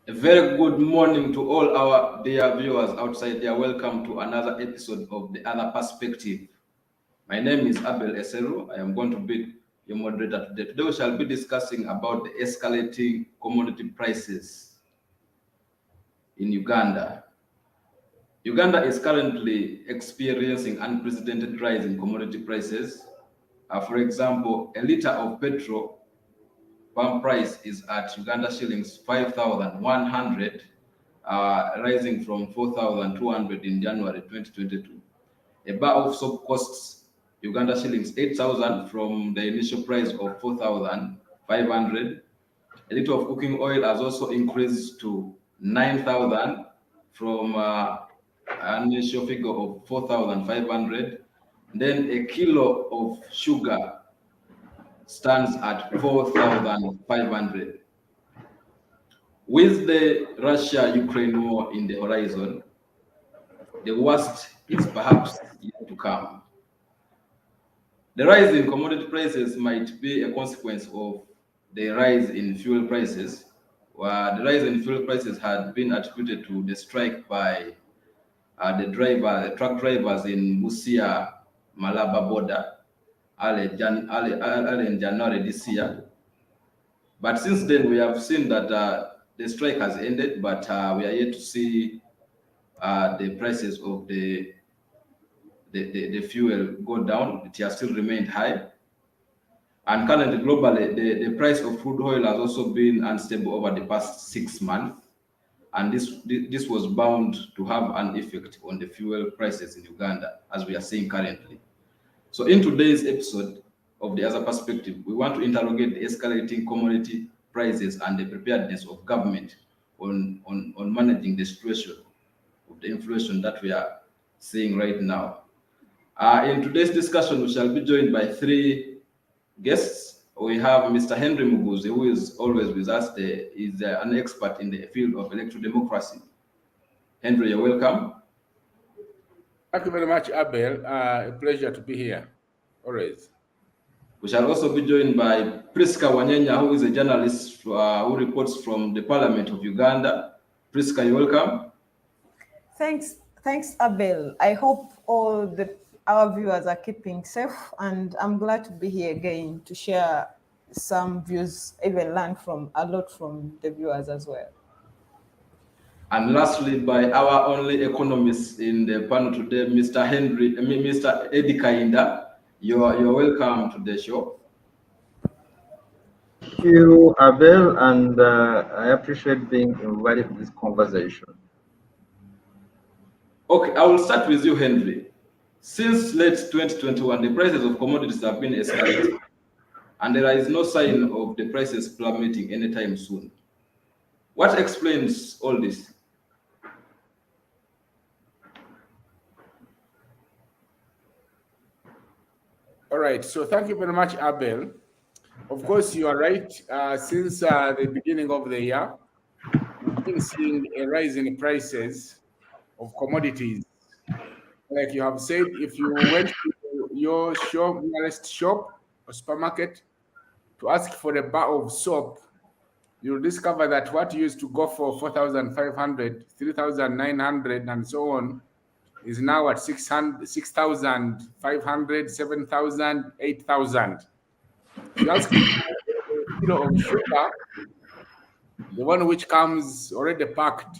A very good morning to all our dear viewers outside there. Welcome to another episode of The Other Perspective. My name is Abel Eseru. I am going to be your moderator today. Today we shall be discussing about the escalating commodity prices in Uganda. Uganda is currently experiencing unprecedented rise in commodity prices. For example, a liter of petrol palm price is at Uganda shillings 5,100, rising from 4,200 in January 2022. A bar of soap costs Uganda shillings 8,000 from the initial price of 4,500. A liter of cooking oil has also increased to 9,000 from an initial figure of 4,500. Then a kilo of sugar stands at 4,500. With the Russia-Ukraine war in the horizon, the worst is perhaps yet to come. The rise in commodity prices might be a consequence of the rise in fuel prices. The rise in fuel prices had been attributed to the strike by the truck drivers in Busia, Malaba border early in January this year. But since then, we have seen that the strike has ended, but we are yet to see the prices of the fuel go down. It has still remained high. And currently, globally, the price of crude oil has also been unstable over the past 6 months. And this was bound to have an effect on the fuel prices in Uganda, as we are seeing currently. So in today's episode of The Other Perspective, we want to interrogate the escalating commodity prices and the preparedness of government on managing the situation of the inflation that we are seeing right now. In today's discussion, we shall be joined by three guests. We have Mr. Henry Muguzi, who is always with us. He's an expert in the field of electoral democracy. Henry, you're welcome. Thank you very much, Abel. A pleasure to be here, always. We shall also be joined by Priska Wanyenya, who is a journalist who reports from the Parliament of Uganda. Priska, you're welcome. Thanks, Abel. I hope all our viewers are keeping safe, and I'm glad to be here again to share some views, even learn a lot from the viewers as well. And lastly, by our only economist in the panel today, Mr. Eddie Kainda. You're welcome to the show. Thank you, Abel, and I appreciate being invited to this conversation. Okay, I will start with you, Henry. Since late 2021, the prices of commodities have been escalating, and there is no sign of the prices plummeting anytime soon. What explains all this? All right, so thank you very much, Abel. Of course, you are right. Since the beginning of the year, we've been seeing a rise in prices of commodities. Like you have said, if you went to your nearest shop or supermarket to ask for a bar of soap, you'll discover that what used to go for 4,500, 3,900, and so on is now at 6,500, 7,000, 8,000. You ask for a kilo of sugar, the one which comes already packed,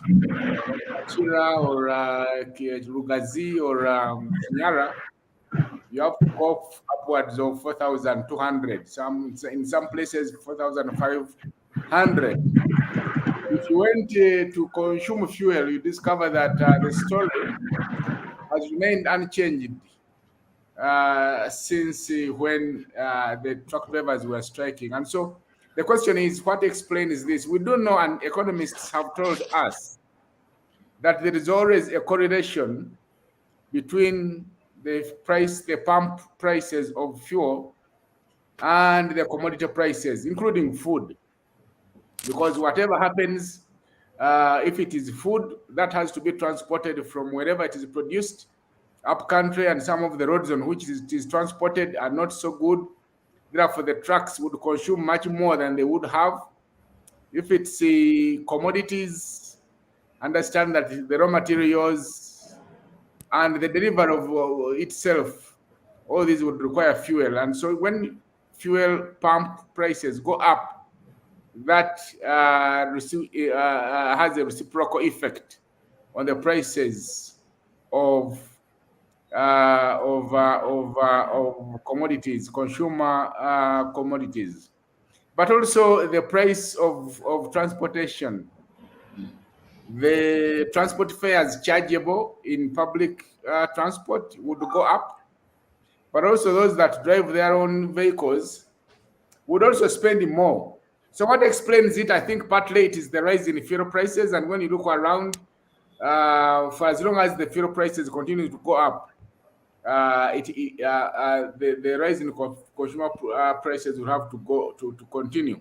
Chira or Rugazi or Kinyara, you have to go upwards of 4,200. In some places, 4,500. If you went to consume fuel, you discover that the story has remained unchanged since when the truck drivers were striking. And so the question is, what explains this? We don't know, and economists have told us that there is always a correlation between the pump prices of fuel and the commodity prices, including food. Because whatever happens, if it is food, that has to be transported from wherever it is produced up country, and some of the roads on which it is transported are not so good. Therefore, the trucks would consume much more than they would have. If it's commodities, understand that the raw materials and the delivery of itself, all these would require fuel. And so when fuel pump prices go up, that has a reciprocal effect on the prices of commodities, consumer commodities, but also the price of transportation. The transport fares chargeable in public transport would go up, but also those that drive their own vehicles would also spend more. So what explains it? I think partly it is the rise in fuel prices, and when you look around, for as long as the fuel prices continue to go up, the rise in consumer prices will have to go to continue.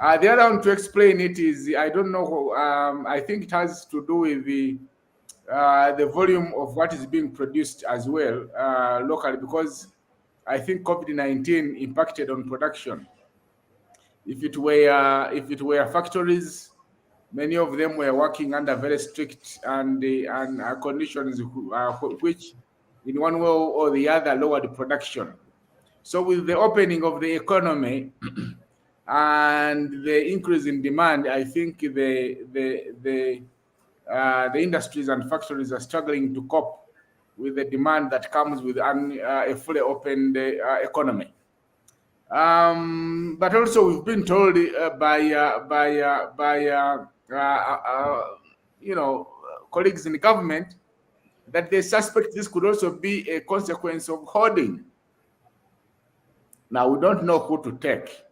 The other one to explain it is, I don't know. I think it has to do with the volume of what is being produced as well locally, because I think COVID-19 impacted on production. If it were factories, many of them were working under very strict and conditions, which in one way or the other lowered production. So with the opening of the economy and the increase in demand, I think the industries and factories are struggling to cope with the demand that comes with a fully opened economy. But also, we've been told colleagues in the government that they suspect this could also be a consequence of hoarding. Now, we don't know who to take,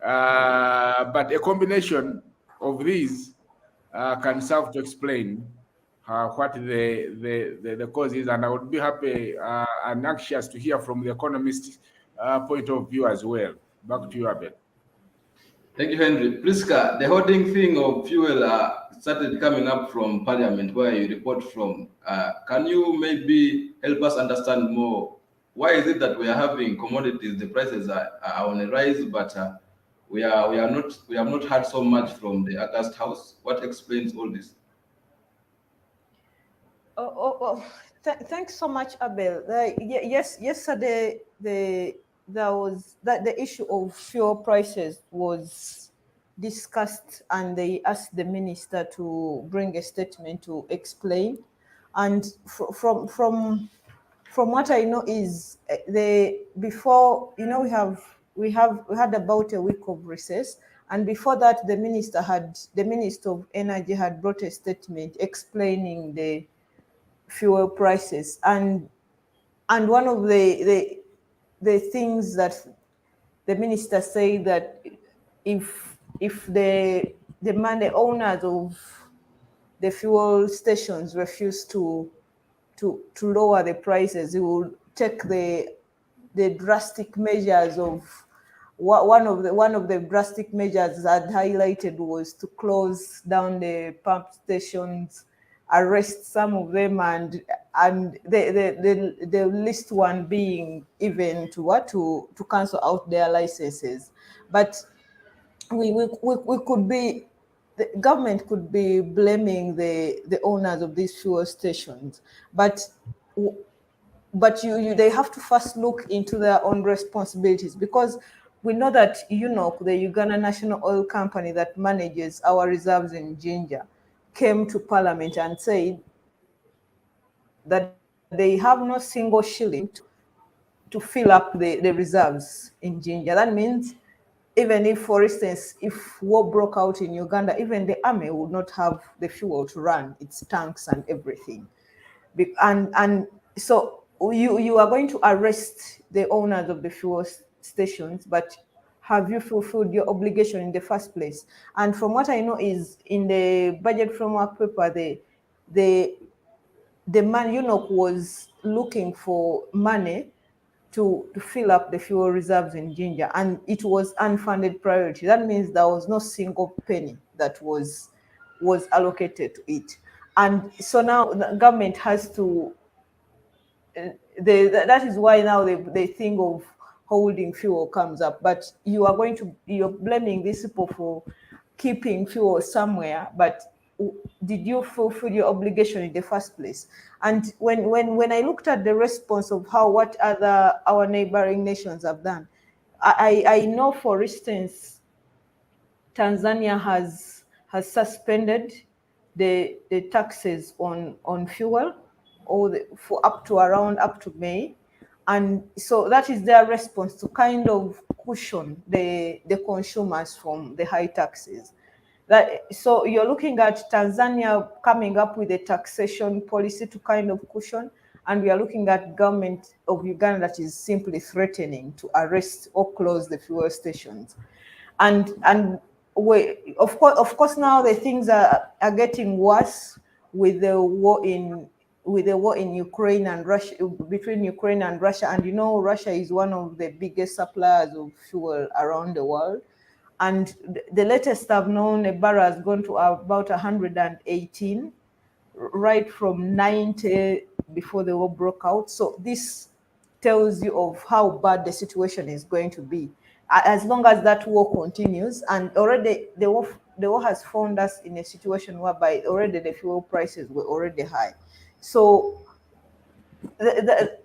but a combination of these can serve to explain what the cause is, and I would be happy and anxious to hear from the economist's point of view as well. Back to you, Abel. Thank you, Henry. Priska, the hoarding thing of fuel started coming up from Parliament, where you report from. Can you maybe help us understand more? Why is it that we are having commodities, the prices are on a rise, but we have not heard so much from the August House? What explains all this? Thanks so much, Abel. Yes, yesterday the issue of fuel prices was discussed, and they asked the minister to bring a statement to explain. And from what I know is before, we had about a week of recess, and before that the Minister of Energy had brought a statement explaining the fuel prices, and one of the things that the minister said, that if the owners of the fuel stations refuse to lower the prices, he will take the drastic measures of one of the drastic measures that highlighted was to close down the pump stations, arrest some of them, and the least one being even to cancel out their licenses. But we could be, the government could be blaming the owners of these fuel stations, but they have to first look into their own responsibilities, because we know that the Uganda National Oil Company that manages our reserves in Jinja came to Parliament and said that they have no single shilling to fill up the reserves in Jinja. That means even if, for instance, if war broke out in Uganda, even the army would not have the fuel to run its tanks and everything. And so you are going to arrest the owners of the fuel stations, but have you fulfilled your obligation in the first place? And from what I know is, in the budget framework paper, the man was looking for money to fill up the fuel reserves in Jinja, and it was unfunded priority. That means there was no single penny that was allocated to it. And so now the government has to, that is why now the thing of holding fuel comes up. But you're blaming these people for keeping fuel somewhere, but did you fulfill your obligation in the first place? And when I looked at the response of what our neighboring nations have done, I know, for instance, Tanzania has suspended the taxes on fuel, for up to May, and so that is their response to kind of cushion the consumers from the high taxes. So you're looking at Tanzania coming up with a taxation policy to kind of cushion, and we are looking at government of Uganda that is simply threatening to arrest or close the fuel stations. And of course now the things are getting worse with the war in Ukraine and Russia, between Ukraine and Russia. And Russia is one of the biggest suppliers of fuel around the world. And the latest I've known, a barrel has gone to about 118, right from 90 before the war broke out. So this tells you of how bad the situation is going to be as long as that war continues. And already the war has found us in a situation whereby already the fuel prices were already high. So the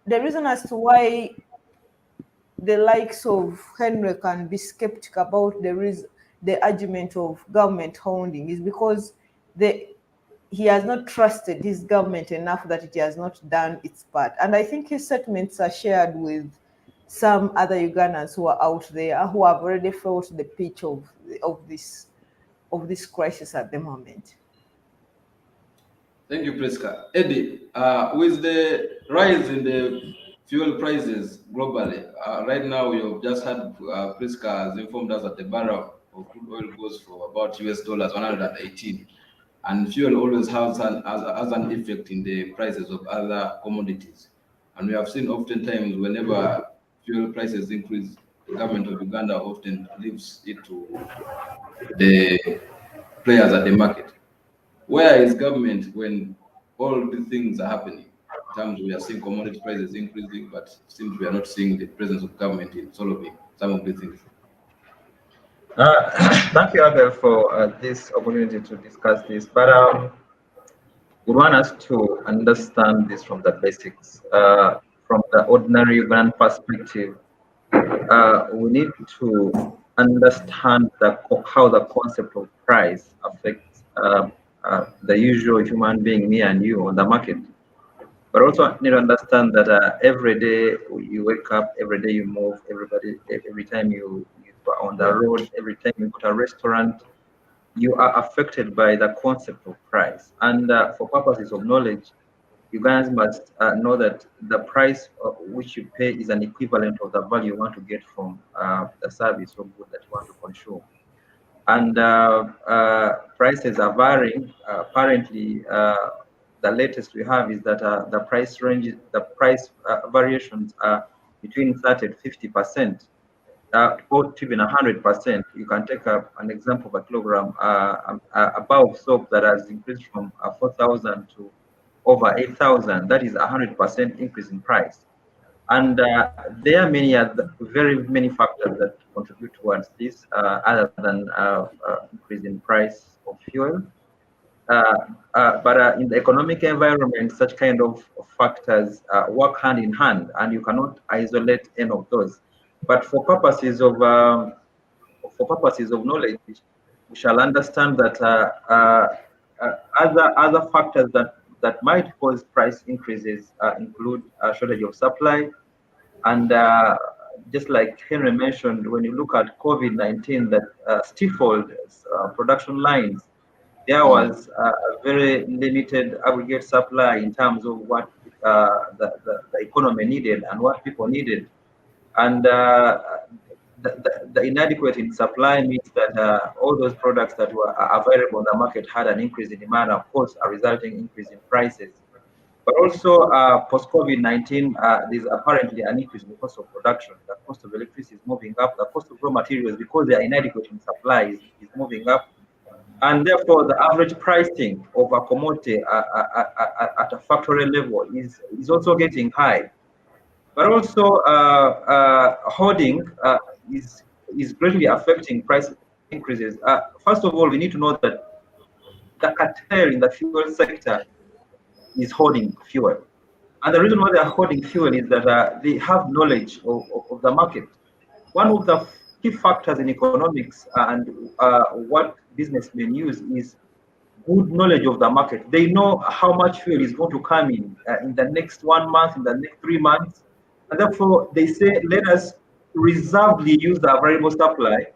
reason as to why the likes of Henry can be skeptical about the argument of government hoarding is because he has not trusted his government enough that it has not done its part. And I think his statements are shared with some other Ugandans who are out there who have already felt the pitch of this crisis at the moment. Thank you, Priska. Eddie, with the rise in the fuel prices globally, right now you've just had Priska has informed us that the barrel of crude oil goes for about US dollars 118, and fuel always has an effect in the prices of other commodities. And we have seen oftentimes whenever fuel prices increase, the government of Uganda often leaves it to the players at the market. Where is government when all these things are happening? In terms, we are seeing commodity prices increasing, but it seems we are not seeing the presence of government in solving some of these things. Thank you, Abel, for this opportunity to discuss this. But we want us to understand this from the basics, from the ordinary Ugandan perspective. We need to understand how the concept of price affects the usual human being, me and you, on the market. But also need to understand that every day you wake up, every day you move, every time you are on the road, every time you go to a restaurant, you are affected by the concept of price. And for purposes of knowledge, Ugandans must know that the price which you pay is an equivalent of the value you want to get from the service or good that you want to consume. And prices are varying. Apparently, the latest we have is that the price variations are between 30 to 50%, or even 100%. You can take an example of a kilogram above soap that has increased from 4,000 to over 8,000. That is 100% increase in price. And there are very many factors that contribute towards this, other than increase in price of fuel. But in the economic environment, such kind of factors work hand in hand, and you cannot isolate any of those. But for purposes of knowledge, we shall understand that other factors that might cause price increases include shortage of supply, and just like Henry mentioned, when you look at COVID-19 that stifled production lines, there was a very limited aggregate supply in terms of what the economy needed and what people needed. And the inadequate in supply means that all those products that were available on the market had an increase in demand, of course, a resulting increase in prices. But also, post-COVID-19, there's apparently an increase in the cost of production. The cost of electricity is moving up. The cost of raw materials, because they are inadequate in supply, is moving up. And therefore, the average pricing of a commodity at a factory level is also getting high. But also, hoarding is greatly affecting price increases. First of all, we need to know that the cartel in the fuel sector is hoarding fuel. And the reason why they are hoarding fuel is that they have knowledge of the market. One of the key factors in economics and what businessmen use is good knowledge of the market. They know how much fuel is going to come in the next 1 month, in the next 3 months. And therefore, they say, let us reservedly use the variable supply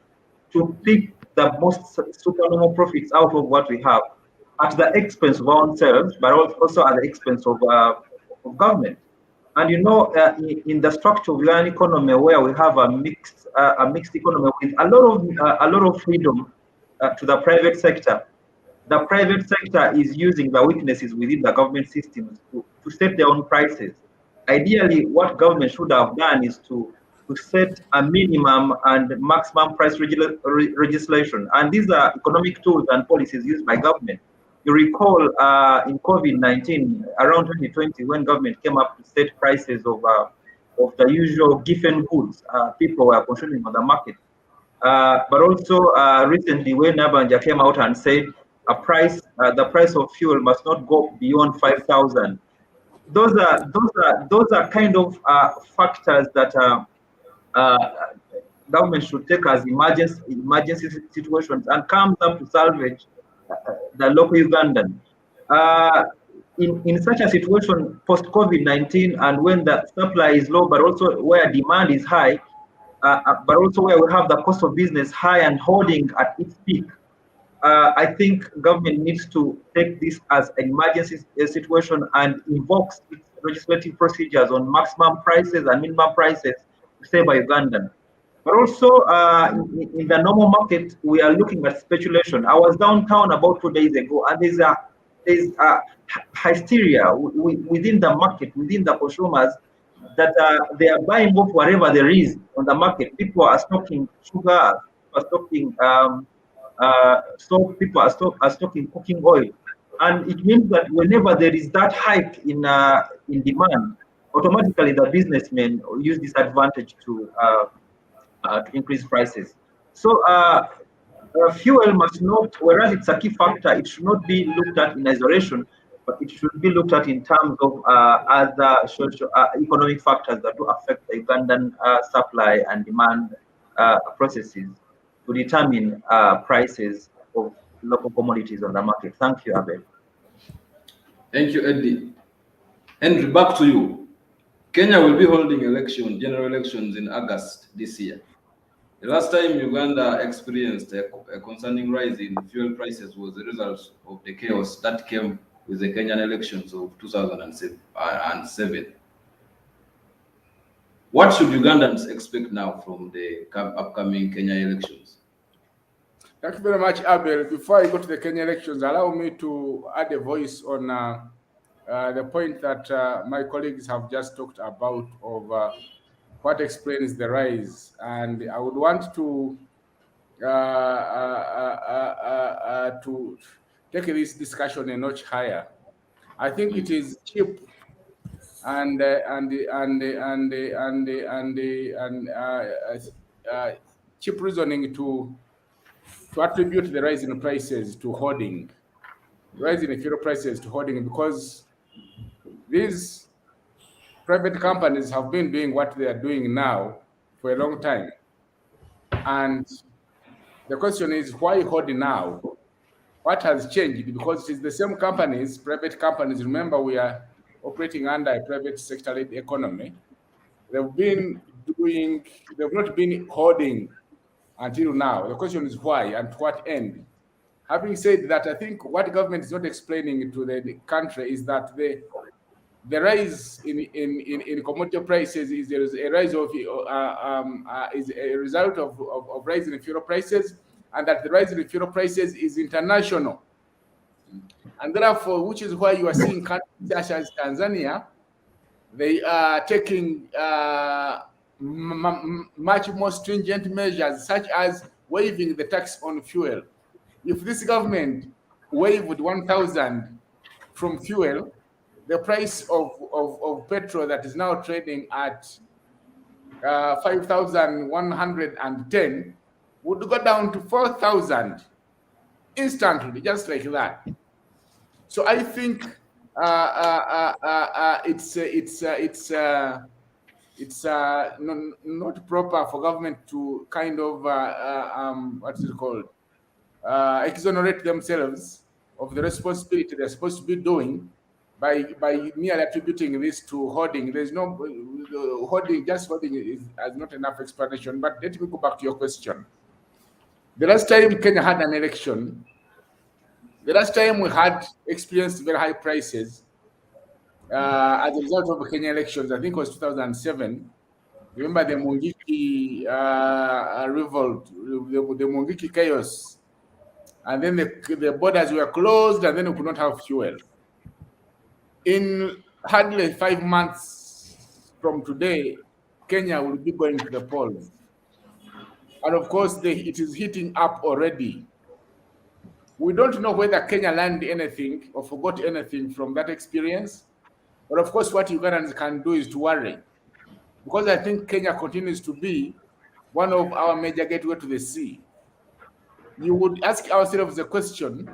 to pick the most supernormal profits out of what we have at the expense of ourselves, but also at the expense of government. And you know, in the structure of an economy where we have a mixed economy with a lot of freedom to the private sector, the private sector is using the weaknesses within the government systems to set their own prices. Ideally, what government should have done is to set a minimum and maximum price legislation. And these are economic tools and policies used by government. You recall in COVID-19, around 2020, when government came up to set prices of the usual given goods people were consuming on the market. But also recently, when Nabanja came out and said the price of fuel must not go beyond 5,000. Those are kind of factors that government should take as emergency situations and come up to salvage the local Ugandan. In such a situation post COVID-19 and when the supply is low, but also where demand is high, but also where we have the cost of business high and hoarding at its peak, I think government needs to take this as an emergency situation and invokes its legislative procedures on maximum prices and minimum prices set by Ugandan. But also in the normal market, we are looking at speculation. I was downtown about 2 days ago, and there's a hysteria within the market, within the consumers, that they are buying off whatever there is on the market. People are stocking sugar, are stocking people are stocking cooking oil, and it means that whenever there is that hike in demand, automatically the businessmen use this advantage to increase prices. So fuel must not, whereas it's a key factor, it should not be looked at in isolation, but it should be looked at in terms of other social economic factors that do affect the Ugandan supply and demand processes to determine prices of local commodities on the market. Thank you, Abel. Thank you, Eddie. Henry, back to you. Kenya will be holding general elections in August this year. The last time Uganda experienced a concerning rise in fuel prices was the result of the chaos that came with the Kenyan elections of 2007. What should Ugandans expect now from the upcoming Kenya elections? Thank you very much, Abel. Before I go to the Kenya elections, allow me to add a voice on the point that my colleagues have just talked about of what explains the rise. And I would want to take this discussion a notch higher. I think it is cheap and cheap reasoning to attribute the rise in prices to hoarding, rise in fuel prices to hoarding, because these private companies have been doing what they are doing now for a long time. And the question is, why hoard now? What has changed? Because it is the same companies, private companies. Remember, we are operating under a private sector-led economy. They've not been hoarding until now. The question is why and to what end? Having said that, I think what government is not explaining to the country is that the rise in commodity prices is a rise of is a result of rise in fuel prices, and that the rise in fuel prices is international, and therefore, which is why you are seeing countries such as Tanzania, they are taking much more stringent measures, such as waiving the tax on fuel. If this government waived 1,000 from fuel, the price of petrol that is now trading at 5,110 would go down to 4,000 instantly, just like that. So I think it's not proper for government to kind of what is it called, exonerate themselves of the responsibility they're supposed to be doing by merely attributing this to hoarding. There's no hoarding. Just hoarding has not enough explanation. But let me go back to your question. The last time Kenya had an election, the last time we had experienced very high prices as a result of the Kenya elections, I think it was 2007. Remember the Mungiki revolt, the Mungiki chaos, and then the borders were closed, and then we could not have fuel. In hardly 5 months from today, Kenya will be going to the polls, and of course, it is heating up already. We don't know whether Kenya learned anything or forgot anything from that experience, but of course, what Ugandans can do is to worry, because I think Kenya continues to be one of our major gateways to the sea. You would ask ourselves the question,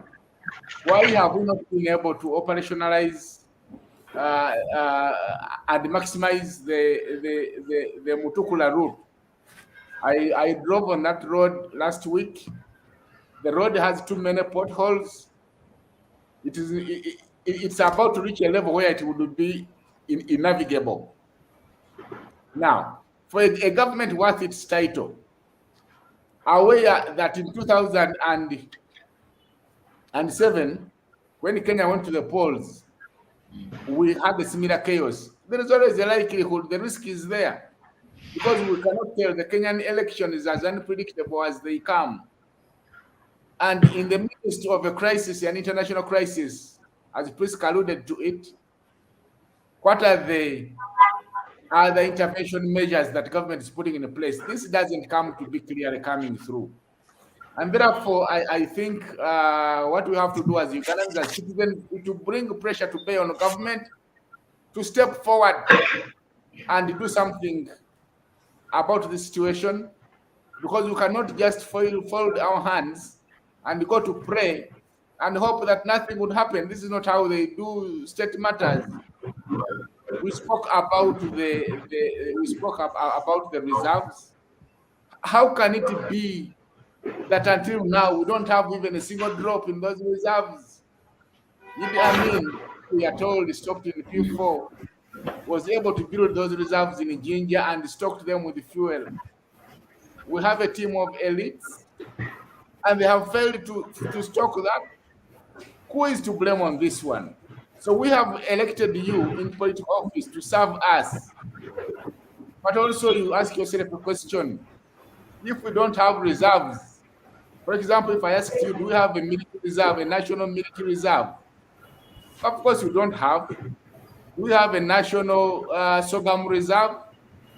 why have we not been able to operationalize and maximize the Mutukula route? I drove on that road last week. The road has too many potholes. It's about to reach a level where it would be innavigable. Now, for a government worth its title, aware that in 2007, when Kenya went to the polls, we had a similar chaos. There is always a likelihood, the risk is there, because we cannot tell. The Kenyan election is as unpredictable as they come. And in the midst of a crisis, an international crisis, as Prisk alluded to it, what are the other intervention measures that government is putting in place? This doesn't come to be clearly coming through. And therefore, I think what we have to do as Ugandans, as citizens, is to bring pressure to bear on the government to step forward and do something about the situation, because we cannot just fold our hands and go to pray and hope that nothing would happen. This is not how they do state matters. We spoke about the reserves. How can it be that until now we don't have even a single drop in those reserves? Idi Amin, we are told, stopped in Q4, was able to build those reserves in Jinja and stocked them with fuel. We have a team of elites, and they have failed to stock that. Who is to blame on this one? So we have elected you in political office to serve us. But also you ask yourself a question. If we don't have reserves, for example, if I asked you, do we have a military reserve, a national military reserve? Of course you don't have. Do we have a national sorghum reserve?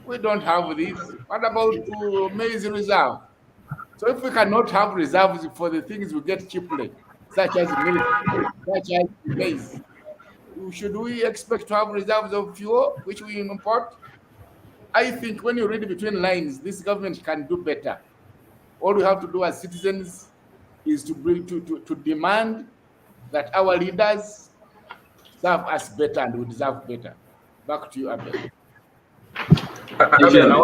We don't have this. What about maize reserve? So if we cannot have reserves for the things we get cheaply, such as milk, such as maize, should we expect to have reserves of fuel, which we import? I think when you read between lines, this government can do better. All we have to do as citizens is to demand that our leaders serve us better, and we deserve better. Back to you, Abel. Abel, I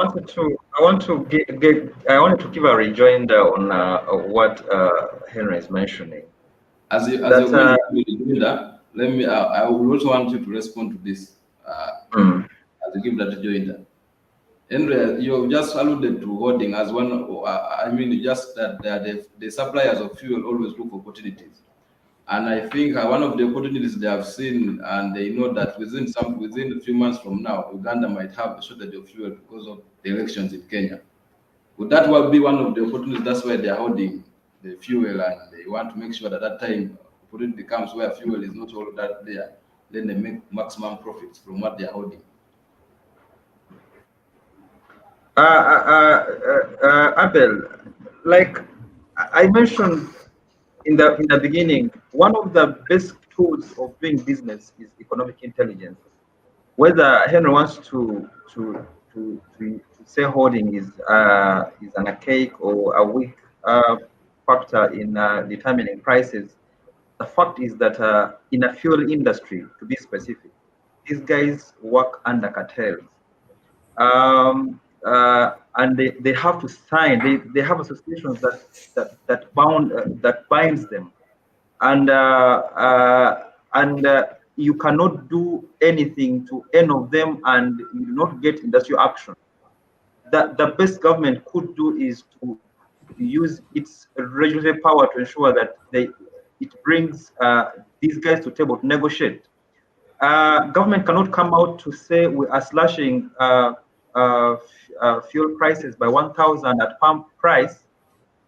wanted to give a rejoinder on what Henry is mentioning. As a rejoinder, let me. I would also want you to respond to this. As a give that rejoinder. Henry, you just alluded to hoarding as one. I mean, just that the suppliers of fuel always look for opportunities, and I think one of the opportunities they have seen, and they know that within a few months from now, Uganda might have a shortage of fuel because of the elections in Kenya. Would that be one of the opportunities? That's why they are hoarding the fuel, and they want to make sure that that time opportunity comes where fuel is not all that there, then they make maximum profits from what they are holding. Abel, like I mentioned in the beginning, one of the best tools of doing business is economic intelligence. Whether Henry wants to say hoarding is an archaic or a weak factor in determining prices. The fact is that in a fuel industry, to be specific, these guys work under cartels. And they have to sign. They have associations that binds them, and you cannot do anything to any of them, and you do not get industrial action. That the best government could do is to use its regulatory power to ensure that it brings these guys to table to negotiate. Government cannot come out to say we are slashing fuel prices by 1,000 at pump price,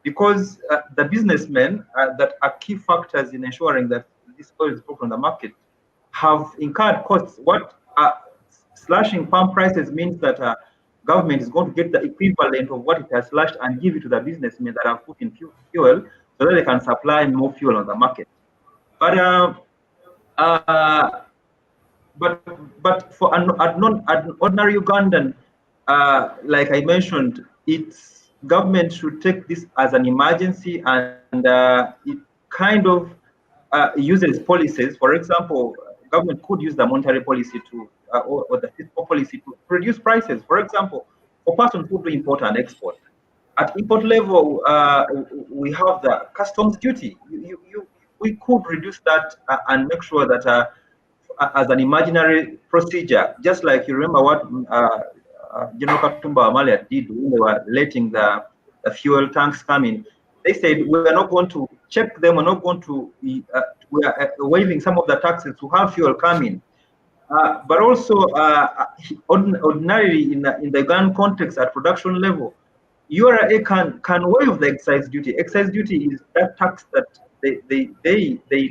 because the businessmen that are key factors in ensuring that this oil is brought on the market have incurred costs. What slashing pump prices means that government is going to get the equivalent of what it has slashed and give it to the businessmen that have put in fuel so that they can supply more fuel on the market. But uh, but for an ordinary Ugandan, like I mentioned, its government should take this as an emergency, and it kind of uses policies. For example, government could use the monetary policy to or the fiscal policy to reduce prices. For example, for persons who do import and export, at import level, we have the customs duty. We could reduce that and make sure that as an imaginary procedure, just like you remember what General Katumba Amalia did when they were letting the fuel tanks come in. They said, we are not going to check them, we're not going to, we are waiving some of the taxes to have fuel come in. But also, ordinarily in the gun context at production level, URA can waive the excise duty. Excise duty is that tax that they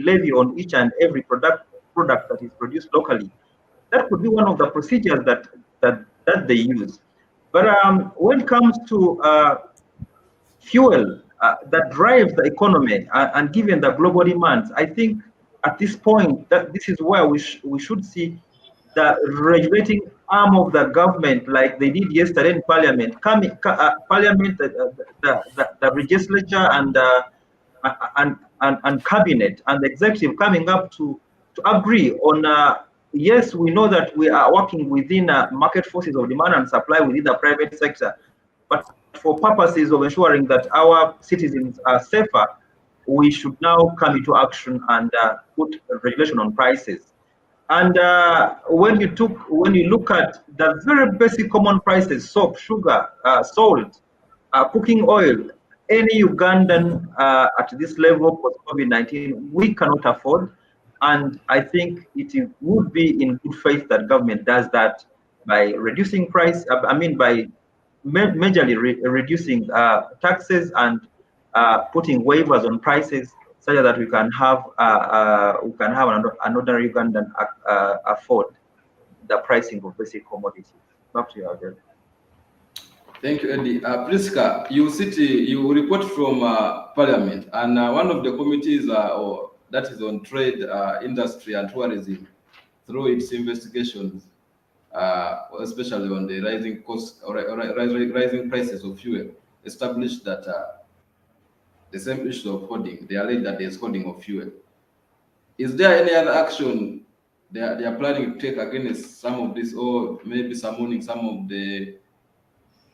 levy on each and every product that is produced locally. That could be one of the procedures that they use. But when it comes to fuel that drives the economy, and given the global demands, I think at this point that this is where we should see the regulating arm of the government, like they did yesterday in Parliament, Parliament, the legislature, and cabinet and the executive coming up to agree on. Yes, we know that we are working within market forces of demand and supply within the private sector, but for purposes of ensuring that our citizens are safer, we should now come into action and put regulation on prices. And when you look at the very basic common prices, soap, sugar, salt, cooking oil, any Ugandan at this level for COVID-19, we cannot afford. And I think it would be in good faith that government does that by reducing price. By majorly reducing taxes and putting waivers on prices, such that we can have an ordinary Ugandan afford the pricing of basic commodities. Back to you again. Thank you, Eddie. Priska, you report from Parliament, and one of the committees that is on trade, industry, and tourism, through its investigations, especially on the rising cost or rising prices of fuel, established that the same issue of hoarding. They allege that there's hoarding of fuel. Is there any other action they are planning to take against some of this, or maybe summoning some of the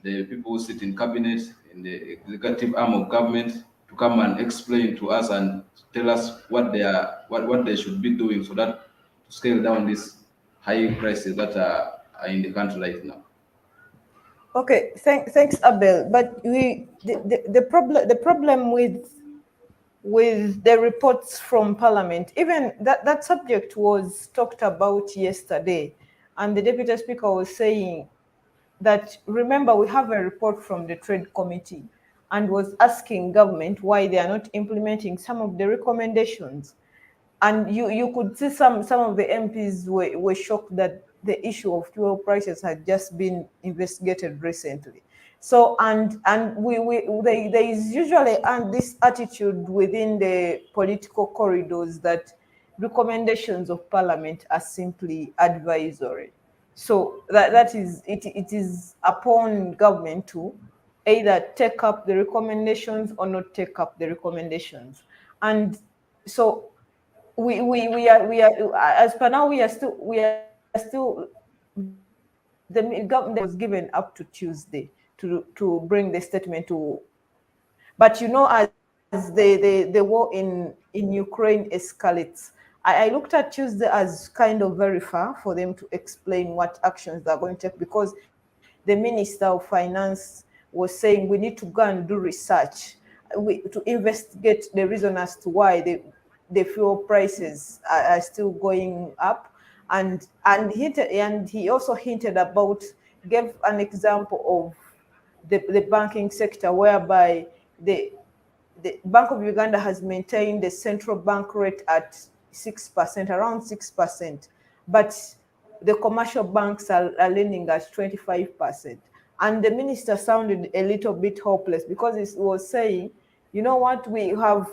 people who sit in cabinet, in the executive arm of government, to come and explain to us and tell us what they should be doing so that to scale down these high prices that are in the country right now? Okay, thanks, Abel. But the problem with the reports from Parliament, even that subject was talked about yesterday, and the Deputy Speaker was saying that, remember, we have a report from the Trade Committee, and was asking government why they are not implementing some of the recommendations. And you could see some of the MPs were shocked that the issue of fuel prices had just been investigated recently. So there is usually this attitude within the political corridors that recommendations of Parliament are simply advisory. So that is it. It is upon government to either take up the recommendations or not take up the recommendations. And so we are as per now the government was given up to Tuesday to bring the statement to. But as the war in Ukraine escalates, I looked at Tuesday as kind of very far for them to explain what actions they're going to take, because the Minister of Finance was saying we need to go and do research to investigate the reason as to why the fuel prices are still going up. And he also hinted about, gave an example of the banking sector, whereby the Bank of Uganda has maintained the central bank rate at 6%, around 6%, but the commercial banks are lending at 25%. And the minister sounded a little bit hopeless, because he was saying, you know what, we have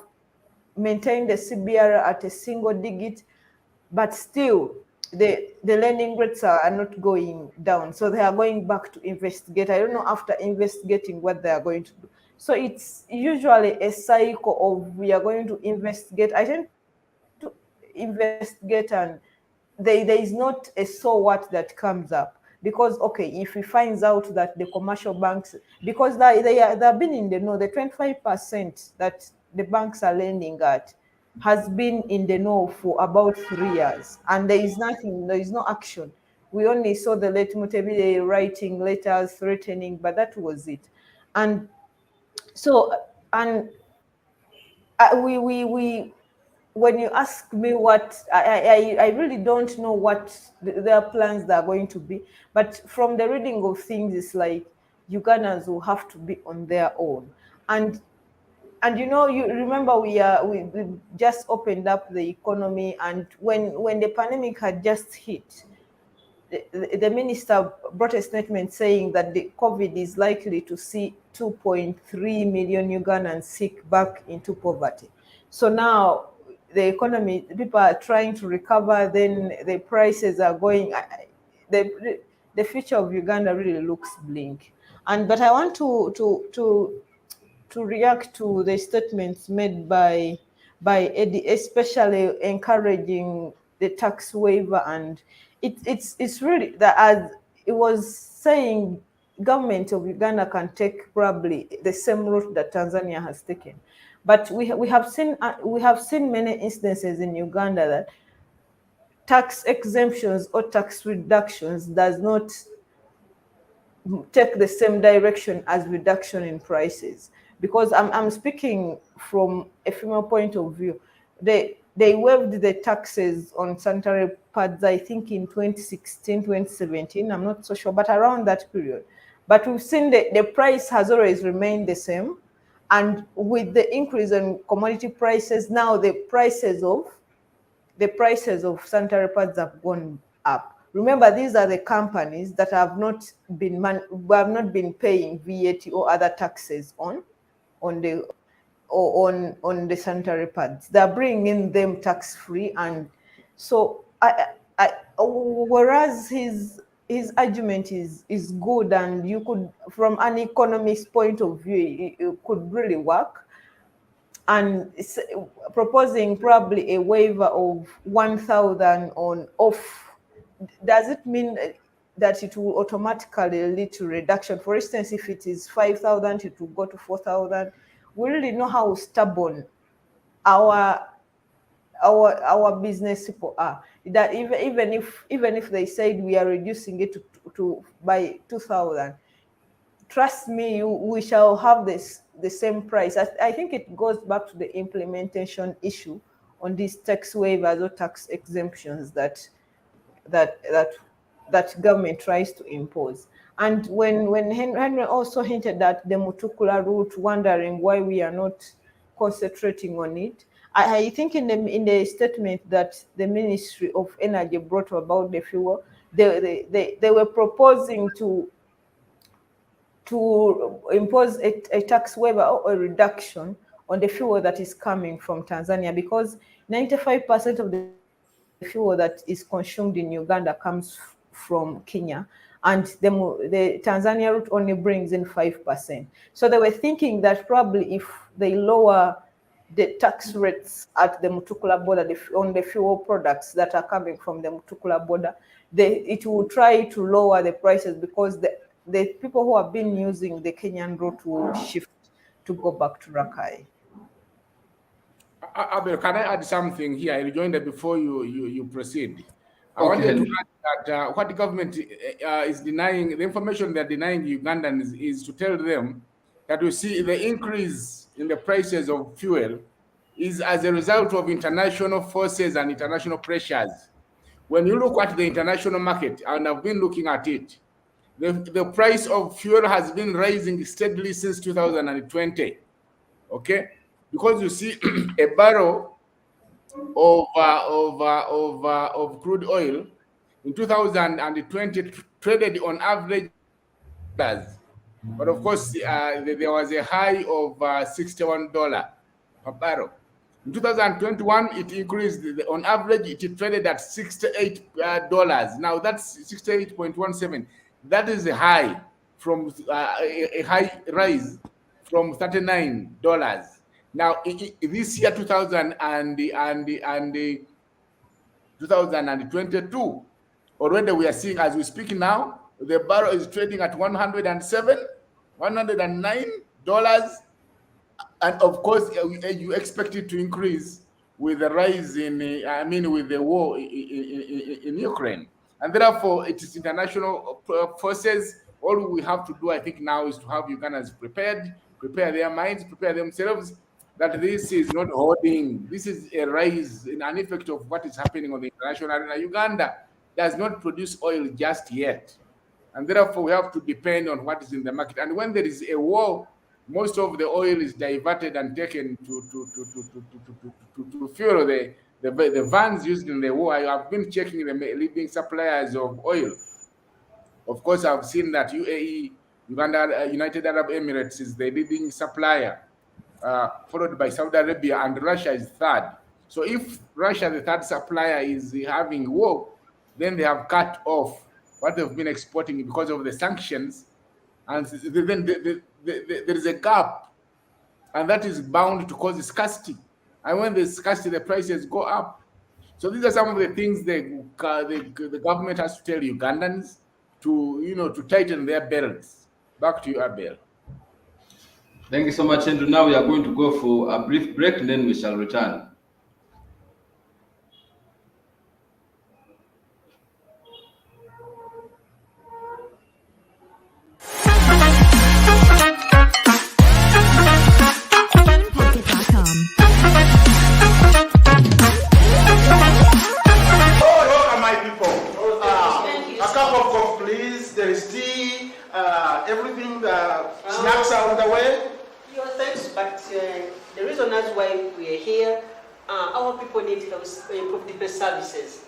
maintained the CBR at a single digit, but still the lending rates are not going down. So they are going back to investigate. I don't know after investigating what they are going to do. So it's usually a cycle of, we are going to investigate. I tend to investigate, and there is not a so what that comes up. Because okay, if he finds out that the commercial banks, because they've been in the know, the 25% that the banks are lending at has been in the know for about 3 years, and there is nothing, there is no action. We only saw the late Mutebile writing letters threatening, but that was it. And so, and we when you ask me what, I really don't know what their plans they are going to be. But from the reading of things, it's like Ugandans will have to be on their own. And you remember we just opened up the economy, and when the pandemic had just hit, the minister brought a statement saying that the COVID is likely to see 2.3 million Ugandans sink back into poverty. So now the economy, people are trying to recover, then the prices are going. The future of Uganda really looks bleak. But I want to react to the statements made by Eddie, especially encouraging the tax waiver. And it's really that, as it was saying, government of Uganda can take probably the same route that Tanzania has taken. But we have seen many instances in Uganda that tax exemptions or tax reductions does not take the same direction as reduction in prices. Because I'm speaking from a female point of view. They waived the taxes on sanitary pads, I think in 2016, 2017. I'm not so sure, but around that period. But we've seen the price has always remained the same. And with the increase in commodity prices, now the prices of sanitary pads have gone up. Remember, these are the companies that have not been paying VAT or other taxes on the sanitary pads. They're bringing them tax free, and so whereas his argument is good, and you could, from an economist point of view, it could really work. And proposing probably a waiver of 1,000 on off, does it mean that it will automatically lead to reduction? For instance, if it is 5,000, it will go to 4,000. We really know how stubborn our business people are. That even if they said we are reducing it to by 2,000, trust me, we shall have the same price. I think it goes back to the implementation issue on these tax waivers or tax exemptions that government tries to impose. And when Henry also hinted at the Mutukula route, wondering why we are not concentrating on it, I think in the statement that the Ministry of Energy brought about the fuel, they were proposing to impose a tax waiver or a reduction on the fuel that is coming from Tanzania, because 95% of the fuel that is consumed in Uganda comes from from Kenya, and the Tanzania route only brings in 5%. So they were thinking that probably if they lower the tax rates at the Mutukula border on the fuel products that are coming from the Mutukula border, it will try to lower the prices, because the people who have been using the Kenyan route will shift to go back to Rakai. Abel, can I add something here? I rejoined it before you proceed. I Okay. wanted to add that what the government is denying, the information they're denying Ugandans is to tell them that we see the increase in the prices of fuel is as a result of international forces and international pressures. When you look at the international market, and I've been looking at it, the price of fuel has been rising steadily since 2020. Okay, because you see a barrel of crude oil in 2020 traded on average, but of course there was a high of $61 per barrel. In 2021, it increased. On average, it traded at $68. Now that's 68.17. That is a high from a high rise from $39. Now this year, 2022, already we are seeing, as we speak now, the barrel is trading at $107, $109. And of course, you expect it to increase with the rise in, with the war in Ukraine. And therefore, it is international forces. All we have to do, I think, now is to have Ugandans prepare their minds, prepare themselves, that this is not hoarding. This is a rise in an effect of what is happening on the international arena. Uganda does not produce oil just yet. And therefore, we have to depend on what is in the market. And when there is a war, most of the oil is diverted and taken to fuel the vans used in the war. I have been checking the leading suppliers of oil. Of course, I've seen that UAE, Uganda, United Arab Emirates, is the leading supplier, followed by Saudi Arabia, and Russia is third. So if Russia, the third supplier, is having war, then they have cut off what they've been exporting because of the sanctions, and then there is a gap, and that is bound to cause scarcity. And when there's scarcity, the prices go up. So these are some of the things the government has to tell Ugandans to tighten their belts. Back to you, Abel. Thank you so much, Andrew. Now we are going to go for a brief break, and then we shall return. Everything, snacks are on the way. Thanks, but the reason that's why we are here, our people need improved defense services.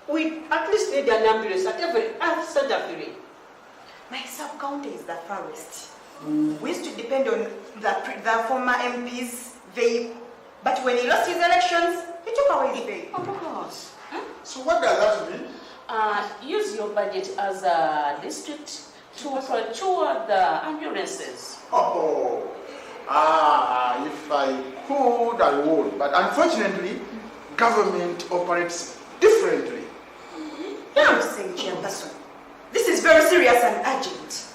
We at least need an ambulance at every center. My sub-county is the forest. We used to depend on the former MP's vehicle, but when he lost his elections, he took away his vehicle. Of course. So what does that mean? Use your budget as a district to procure the ambulances. If I could, I would. But unfortunately, government operates differently. I'm saying, Chairperson, this is very serious and urgent.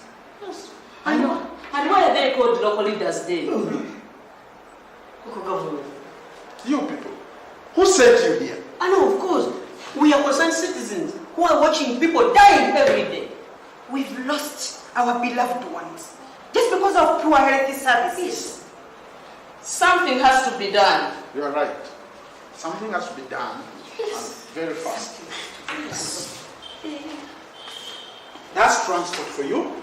Yes, I know. And why are they called local leaders then? Local government. You people, who sent you here? I know, of course. We are concerned citizens who are watching people dying every day. We've lost our beloved ones just because of poor health services. Something has to be done. You are right. Something has to be done, and very fast. Yes. That's transport for you.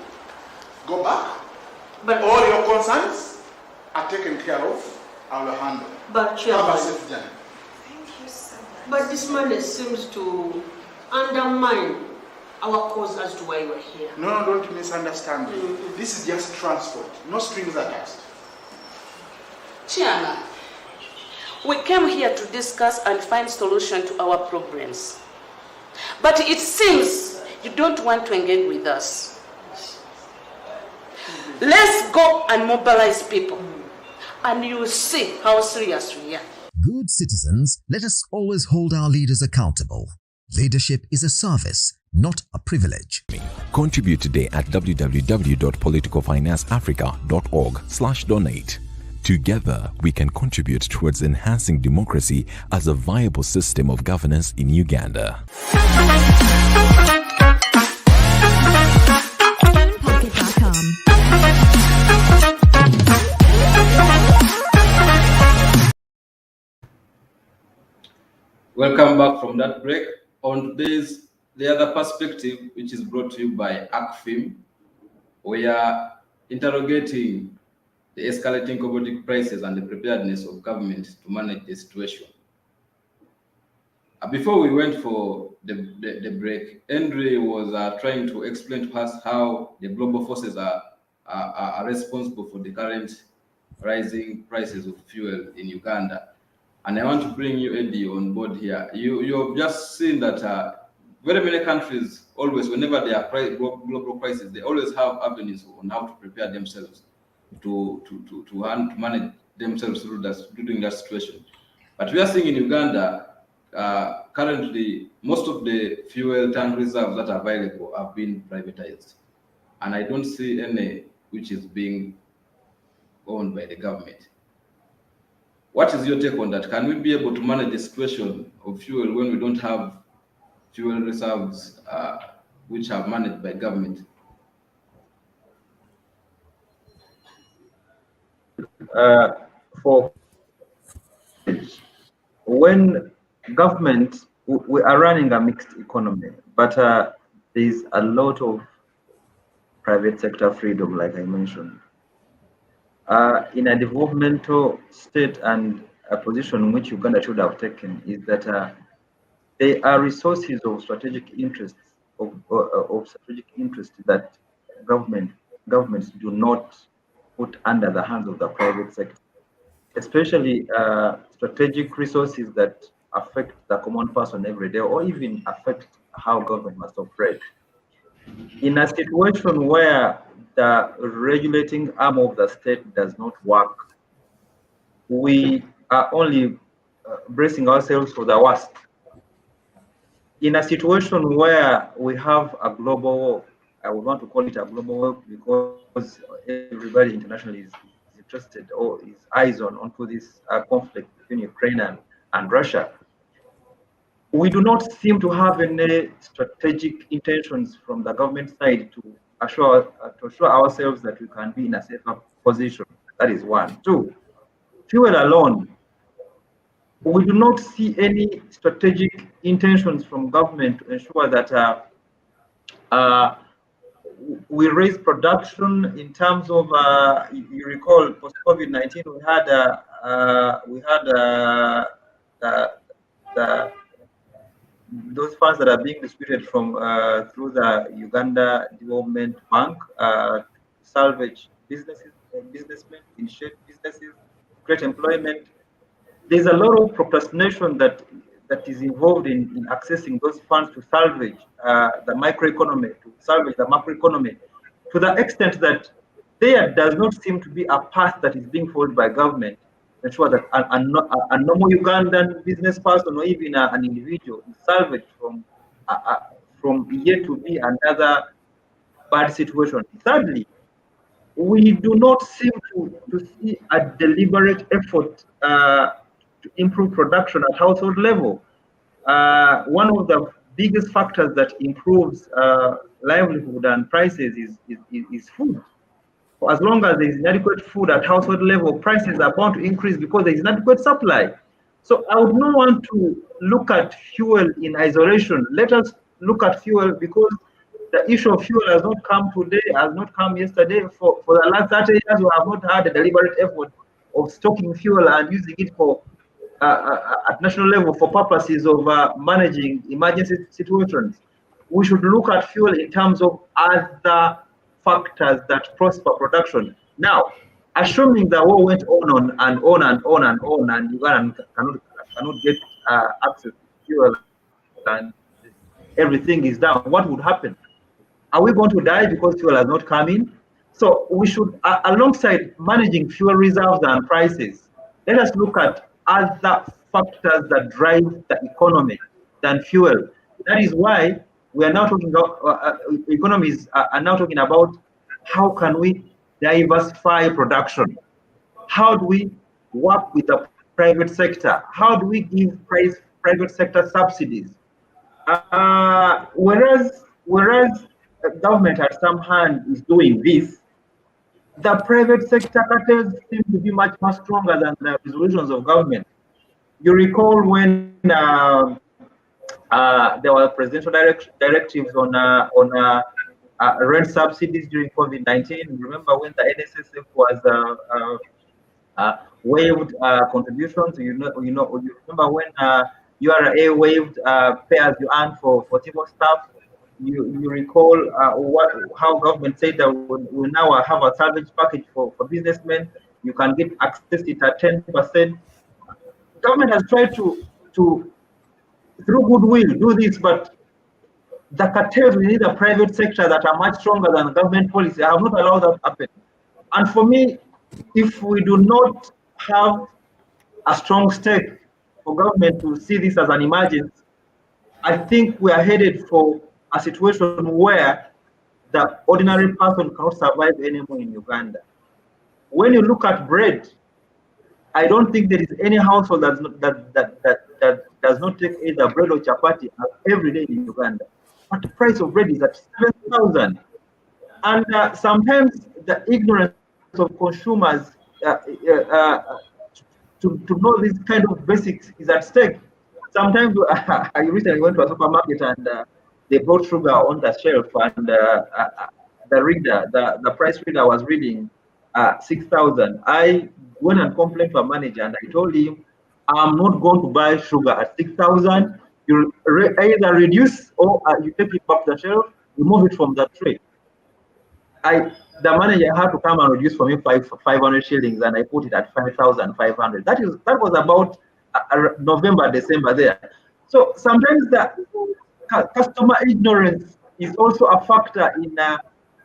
Go back. But all your concerns are taken care of. I will handle. But have a Chairman, safe journey. Thank you so much. but this man seems to undermine our cause as to why we're here. No, don't misunderstand me. This is just transport, no strings attached. Chairman, we came here to discuss and find solution to our problems. But it seems you don't want to engage with us. Let's go and mobilize people, and you will see how serious we are. Good citizens, let us always hold our leaders accountable. Leadership is a service, not a privilege. Contribute today at www.politicalfinanceafrica.org/donate. Together, we can contribute towards enhancing democracy as a viable system of governance in Uganda. Welcome back from that break. On today's The Other Perspective, which is brought to you by ACFIM, we are interrogating the escalating commodity prices and the preparedness of government to manage the situation. Before we went for the break, Andre was trying to explain to us how the global forces are responsible for the current rising prices of fuel in Uganda. And I want to bring you, Eddie, on board here. You have just seen that very many countries always, whenever there are global crises, they always have avenues on how to prepare themselves to manage themselves through during that situation. But we are seeing in Uganda, currently, most of the fuel tank reserves that are available have been privatized. And I don't see any which is being owned by the government. What is your take on that? Can we be able to manage the situation of fuel when we don't have fuel reserves which are managed by government? For when government, we are running a mixed economy, but there's a lot of private sector freedom, like I mentioned. In a developmental state, and a position which Uganda should have taken is that there are resources of strategic interests that governments do not put under the hands of the private sector, especially strategic resources that affect the common person every day, or even affect how government must operate. In a situation where the regulating arm of the state does not work, we are only bracing ourselves for the worst. In a situation where we have a global, I would want to call it a global, because everybody internationally is interested or is eyes onto this conflict between Ukraine and Russia, we do not seem to have any strategic intentions from the government side to assure ourselves that we can be in a safer position. That is one. Two, fuel alone, we do not see any strategic intentions from government to ensure that we raise production in terms of, you recall, post COVID-19, we had those funds that are being distributed from through the Uganda Development Bank to salvage businessmen, initiate businesses, create employment. There's a lot of procrastination that is involved in accessing those funds to salvage the microeconomy, to salvage the macroeconomy, to the extent that there does not seem to be a path that is being followed by government to ensure that a normal Ugandan business person or even an individual is salvaged from yet to be another bad situation. Thirdly, we do not seem to see a deliberate effort to improve production at household level. One of the biggest factors that improves livelihood and prices is food. For as long as there is inadequate food at household level, prices are bound to increase because there is inadequate supply. So I would not want to look at fuel in isolation. Let us look at fuel, because the issue of fuel has not come today, has not come yesterday. For the last 30 years, we have not had a deliberate effort of stocking fuel and using it for at national level for purposes of managing emergency situations. We should look at fuel in terms of other factors that prosper production. Now, assuming the war went on and on and on and on, and Uganda cannot get access to fuel, and everything is down, what would happen? Are we going to die because fuel has not come in? So we should, alongside managing fuel reserves and prices, let us look at other factors that drive the economy than fuel. That is why we are now talking about, economies are now talking about how can we diversify production? How do we work with the private sector? How do we give private sector subsidies? Whereas the government at some hand is doing this, the private sector cartels seem to be much stronger than the resolutions of government. You recall when there were presidential directives on rent subsidies during COVID-19. Remember when the NSSF was waived contributions? You remember when URA waived pay as you earn for TIFO staff? You recall how government said that we now have a salvage package for businessmen. You can get access it at 10%. Government has tried to through goodwill do this, but the cartels within the private sector that are much stronger than government policy have not allowed that to happen. And for me, if we do not have a strong stake for government to see this as an emergency, I think we are headed for a situation where the ordinary person cannot survive anymore in Uganda. When you look at bread, I don't think there is any household that does not take either bread or chapati every day in Uganda. But the price of bread is at 7,000. And sometimes the ignorance of consumers to know this kind of basics is at stake. Sometimes I recently went to a supermarket and they brought sugar on the shelf, and the price reader was reading 6,000. I went and complained to a manager and I told him, I'm not going to buy sugar at 6,000. You either reduce or you take it back to the shelf, remove it from the tray. The manager had to come and reduce for me 500 shillings, and I put it at 5,500. That was about November, December there. So sometimes the customer ignorance is also a factor in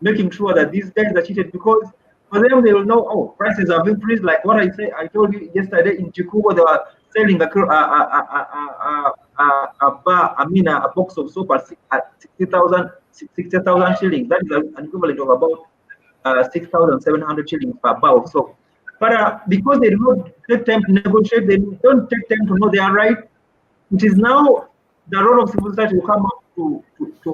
making sure that these guys are cheated, because for them they will know, oh, prices have increased. Like what I told you yesterday in Chikubo, they were selling a box of soap at 60,000 shillings. That is an equivalent of about 6,700 shillings per bar of soap. But because they do not take time to negotiate, they don't take time to know they are right. It is now the role of civil society to come up to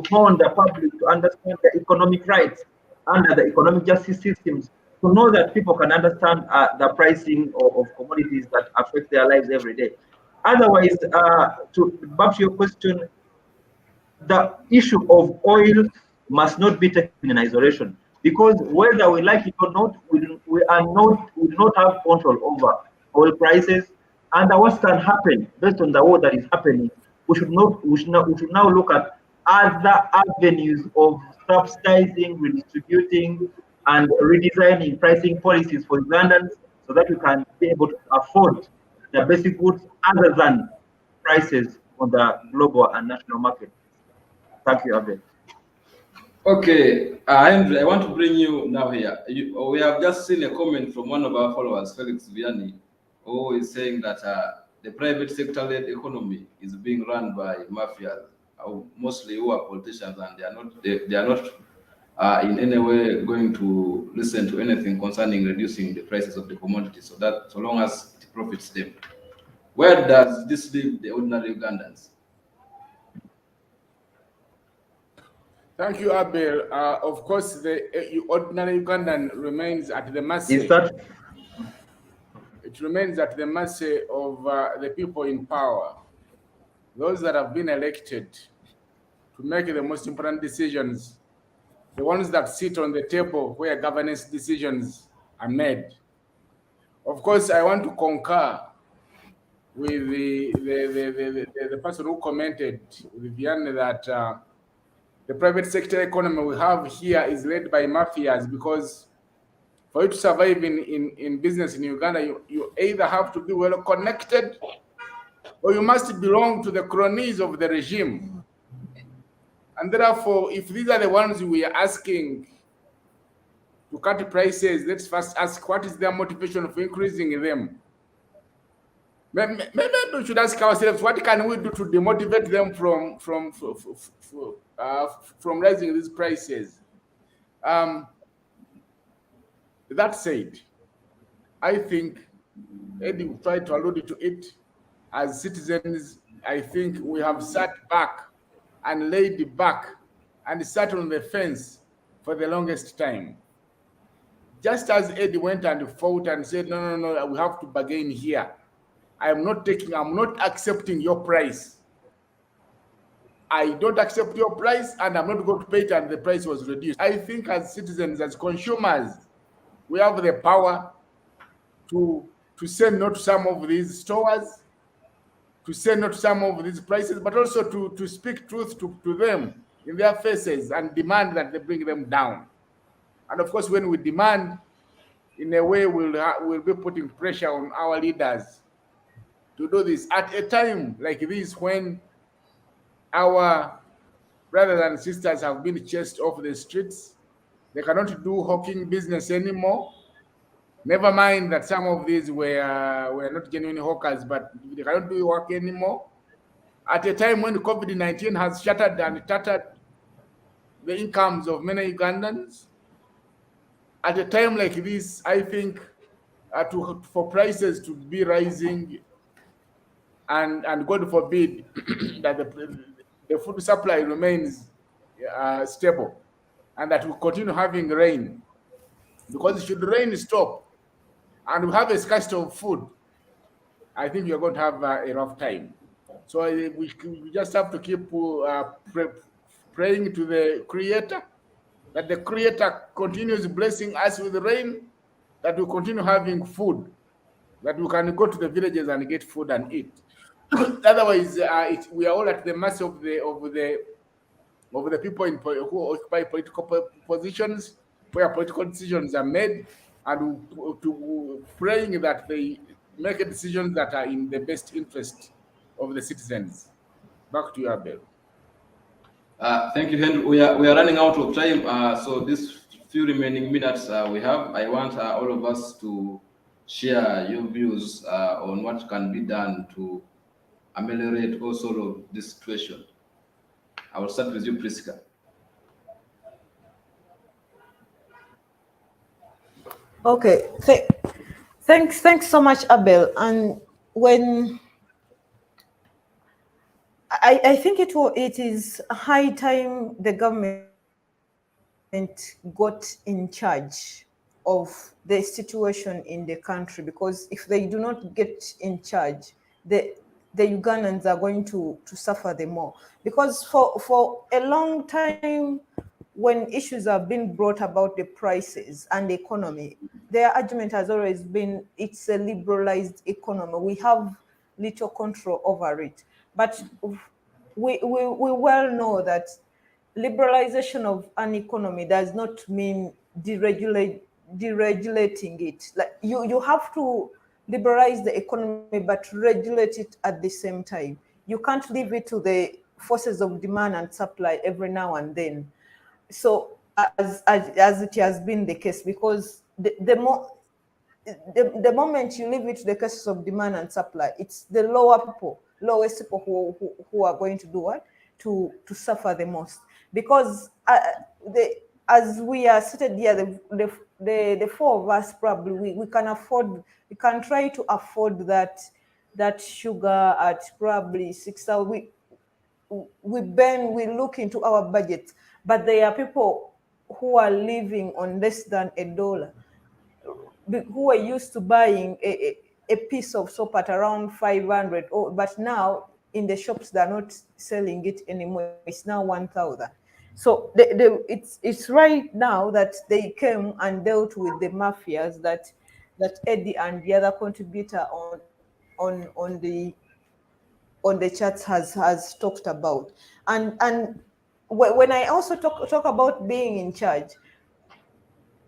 hone the public to understand the economic rights under the economic justice systems, to know that people can understand the pricing of commodities that affect their lives every day. Otherwise, back to your question, the issue of oil must not be taken in isolation, because whether we like it or not, we do not have control over oil prices. And what can happen based on the war that is happening, we should now look at other avenues of subsidizing, redistributing, and redesigning pricing policies for Ugandans, so that we can be able to afford the basic goods other than prices on the global and national market. Thank you, Abel. Okay, Henry, I want to bring you now here. We have just seen a comment from one of our followers, Felix Vianney, who is saying that the private sector-led economy is being run by mafias, mostly who are politicians, and they are not in any way going to listen to anything concerning reducing the prices of the commodities, so long as it profits them. Where does this leave the ordinary Ugandans? Thank you, Abel. Of course, the ordinary Ugandan remains at the mercy. It remains at the mercy of the people in power, those that have been elected to make the most important decisions, the ones that sit on the table where governance decisions are made. Of course, I want to concur with the person who commented, with Vianney, that the private sector economy we have here is led by mafias, because for you to survive in business in Uganda, you either have to be well connected or you must belong to the cronies of the regime. And therefore, if these are the ones we are asking to cut prices, let's first ask what is their motivation for increasing them. Maybe we should ask ourselves, what can we do to demotivate them from raising these prices? That said, I think Eddie tried to allude to it. As citizens, I think we have sat back and laid back and sat on the fence for the longest time. Just as Eddie went and fought and said, no, we have to bargain here. I'm not accepting your price. I don't accept your price and I'm not going to pay it, and the price was reduced. I think as citizens, as consumers, we have the power to say no to some of these stores, to say no to some of these prices, but also to speak truth to them in their faces and demand that they bring them down. And of course, when we demand, in a way, we'll be putting pressure on our leaders to do this at a time like this, when our brothers and sisters have been chased off the streets. They cannot do hawking business anymore. Never mind that some of these were not genuine hawkers, but they cannot do work anymore. At a time when COVID-19 has shattered and tattered the incomes of many Ugandans, at a time like this, I think for prices to be rising, and God forbid that the food supply remains stable, and that we continue having rain, because should rain stop and we have a scarcity of food, I think we are going to have a rough time. So we just have to keep praying to the Creator, that the Creator continues blessing us with rain, that we continue having food, that we can go to the villages and get food and eat. Otherwise, we are all at the mercy of the people who occupy political positions, where political decisions are made, and to praying that they make decisions that are in the best interest of the citizens. Back to you, Abel. Thank you, Henry. We are running out of time. So these few remaining minutes we have, I want all of us to share your views on what can be done to ameliorate or solve this situation. I will start with you, Priska. Okay, thanks so much, Abel. And when I think it is high time the government got in charge of the situation in the country, because if they do not get in charge, the Ugandans are going to suffer the more. Because for a long time, when issues have been brought about the prices and the economy, their argument has always been it's a liberalized economy. We have little control over it. But we well know that liberalization of an economy does not mean deregulating it. Like you have to liberalize the economy but regulate it at the same time. You can't leave it to the forces of demand and supply every now and then. So as it has been the case, because the moment you leave it to the cases of demand and supply, it's the lowest people who are going to do what? To suffer the most. Because as we are seated here, the four of us probably we can try to afford that sugar at probably 6,000. We look into our budget, but there are people who are living on less than $1, who are used to buying a piece of soap at around 500, but now in the shops they're not selling it anymore. It's now 1,000. So it's right now that they came and dealt with the mafias that Eddie and the other contributor on the charts has talked about. And when I also talk about being in charge,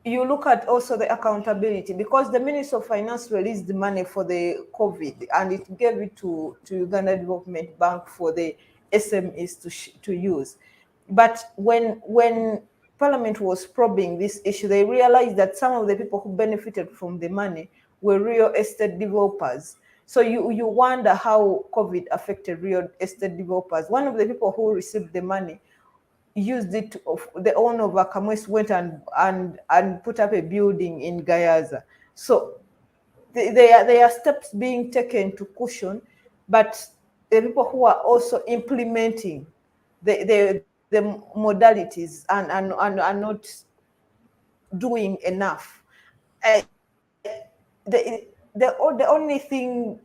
you look at also the accountability, because the Ministry of Finance released the money for the COVID and it gave it to Uganda Development Bank for the SMEs to use. But when Parliament was probing this issue, they realized that some of the people who benefited from the money were real estate developers. So you wonder how COVID affected real estate developers. One of the people who received the money used it the owner of Akamwes went and put up a building in Gayaza. So there are steps being taken to cushion, but the people who are also implementing the modalities and are not doing enough. The only thing,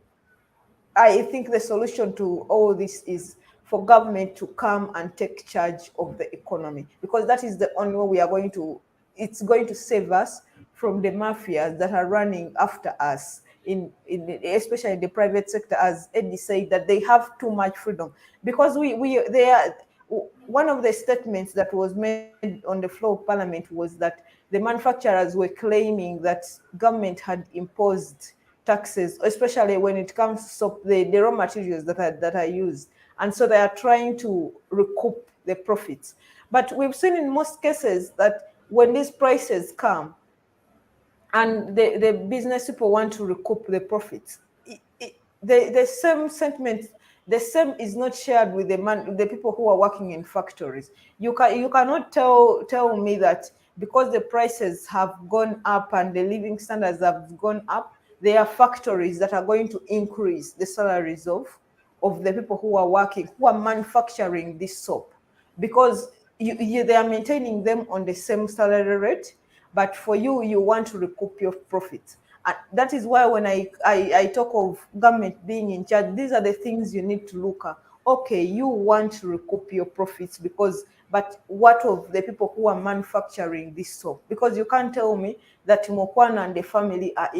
I think the solution to all this is for government to come and take charge of the economy, because that is the only way we are going to, it's going to save us from the mafias that are running after us especially in the private sector. As Eddie said, that they have too much freedom, because they are, one of the statements that was made on the floor of Parliament was that the manufacturers were claiming that government had imposed taxes, especially when it comes to the raw materials that are used, and so they are trying to recoup the profits. But we've seen in most cases that when these prices come and the business people want to recoup the profits, the same sentiment, the same is not shared with the people who are working in factories. You cannot tell me that because the prices have gone up and the living standards have gone up, there are factories that are going to increase the salaries of the people who are working, who are manufacturing this soap, because they are maintaining them on the same salary rate, but for you want to recoup your profits. And that is why when I talk of government being in charge, these are the things you need to look at. Okay, you want to recoup your profits, but what of the people who are manufacturing this soap? Because you can't tell me that Mokwana and the family are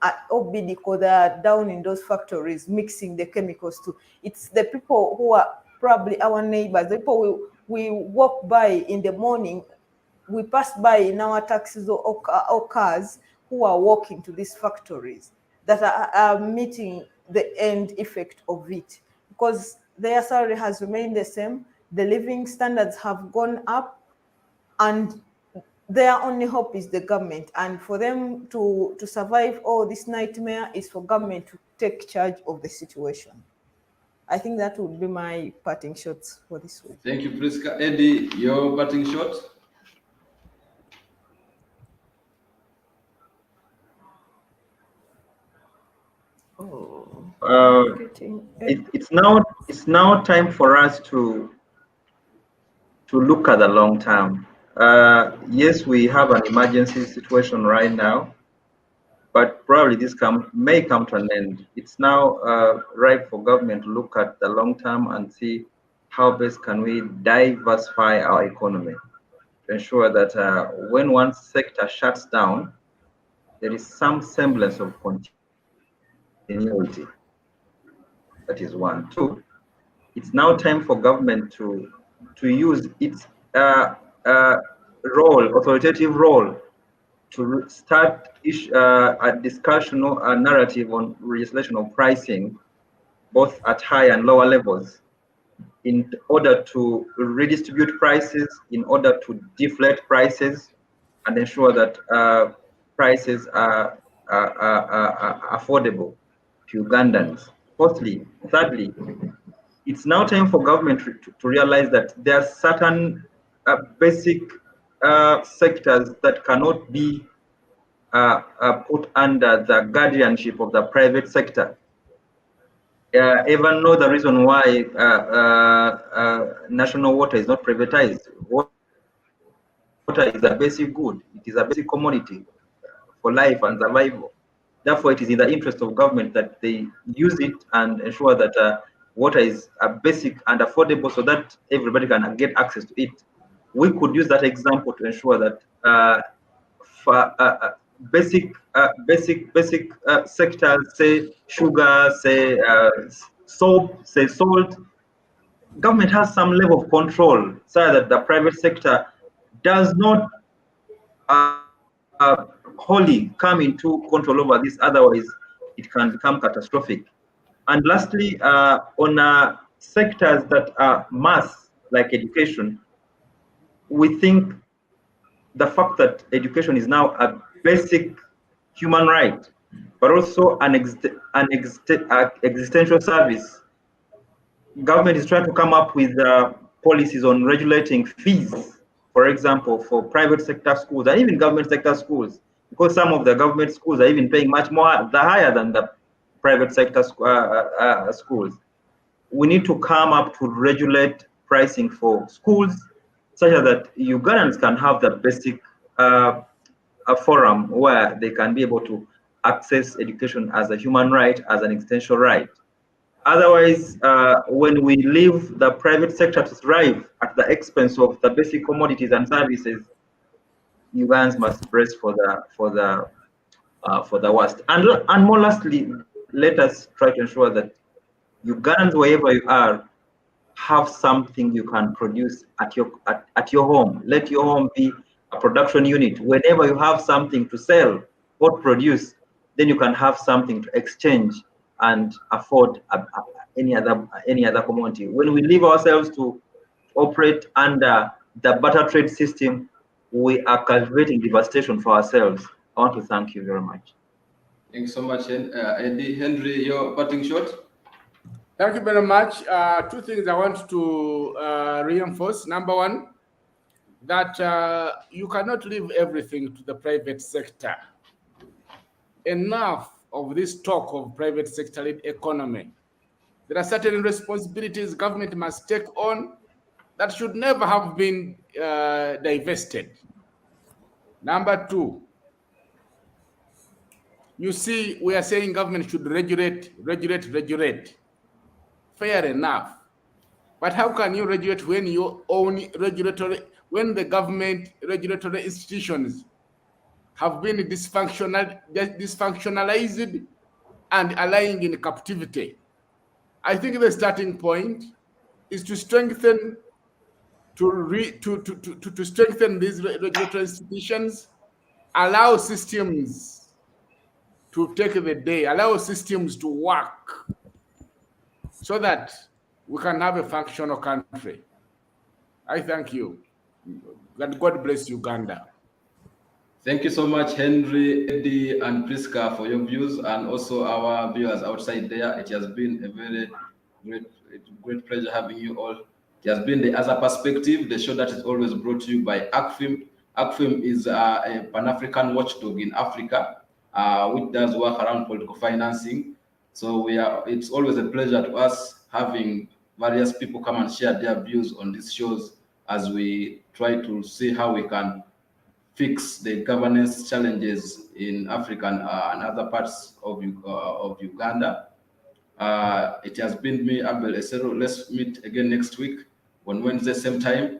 at Obidiko, they are down in those factories mixing the chemicals too. It's the people who are probably our neighbors, the people we walk by in the morning, we pass by in our taxis or cars, who are walking to these factories that are meeting the end effect of it, because their salary has remained the same, the living standards have gone up, and their only hope is the government. And for them to survive all this nightmare is for government to take charge of the situation. I think that would be my parting shots for this week. Thank you, Priska. Eddie, your parting shot? It's now time for us to look at the long term. Yes, we have an emergency situation right now, but probably this may come to an end. It's now right for government to look at the long term and see how best can we diversify our economy to ensure that when one sector shuts down, there is some semblance of continuity. That is one. Two, it's now time for government to use its authoritative role, to start a discussion or a narrative on legislation of pricing, both at high and lower levels, in order to redistribute prices, in order to deflate prices, and ensure that prices are affordable to Ugandans. Fourthly, thirdly, it's now time for government to realize that there are certain basic sectors that cannot be put under the guardianship of the private sector. Even know the reason why national water is not privatized. Water is a basic good. It is a basic commodity for life and survival. Therefore, it is in the interest of government that they use it and ensure that water is basic and affordable, so that everybody can get access to it. We could use that example to ensure that basic sectors, say sugar, say soap, say salt, government has some level of control so that the private sector does not wholly come into control over this, otherwise it can become catastrophic. And lastly, on sectors that are mass, like education, we think the fact that education is now a basic human right, but also an existential service. Government is trying to come up with policies on regulating fees, for example, for private sector schools and even government sector schools, because some of the government schools are even paying much more, higher than the private sector schools. We need to come up to regulate pricing for schools such that Ugandans can have the basic a forum where they can be able to access education as a human right, as an essential right. Otherwise, when we leave the private sector to thrive at the expense of the basic commodities and services, Ugandans must brace for the worst. And more lastly, let us try to ensure that Ugandans, wherever you are, have something you can produce at your home. Let your home be a production unit. Whenever you have something to sell or produce, then you can have something to exchange and afford any other commodity. When we leave ourselves to operate under the barter trade system, we are cultivating devastation for ourselves. I want to thank you very much. Thanks so much, Eddie. Henry, your parting shot. Thank you very much. Two things I want to reinforce. Number one, that you cannot leave everything to the private sector. Enough of this talk of private sector-led economy. There are certain responsibilities government must take on that should never have been divested. Number two, you see, we are saying government should regulate. Fair enough. But how can you regulate when you own when the government regulatory institutions have been dysfunctionalized and lying in captivity? I think the starting point is to strengthen to strengthen these regulatory institutions, allow systems to take the day, allow systems to work so that we can have a functional country. I thank you. God bless Uganda. Thank you so much, Henry, Eddie, and Priska for your views, and also our viewers outside there. It has been a very great pleasure having you all. It has been the Other Perspective, the show that is always brought to you by ACFIM. ACFIM is a Pan-African watchdog in Africa, which does work around political financing. So it's always a pleasure to us having various people come and share their views on these shows as we try to see how we can fix the governance challenges in Africa and other parts of Uganda. It has been me, Abel Esero. Let's meet again next week on Wednesday, same time,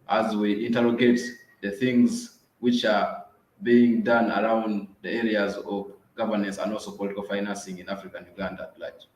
as we interrogate the things which are being done around the areas of governance and also political financing in Africa and Uganda at large.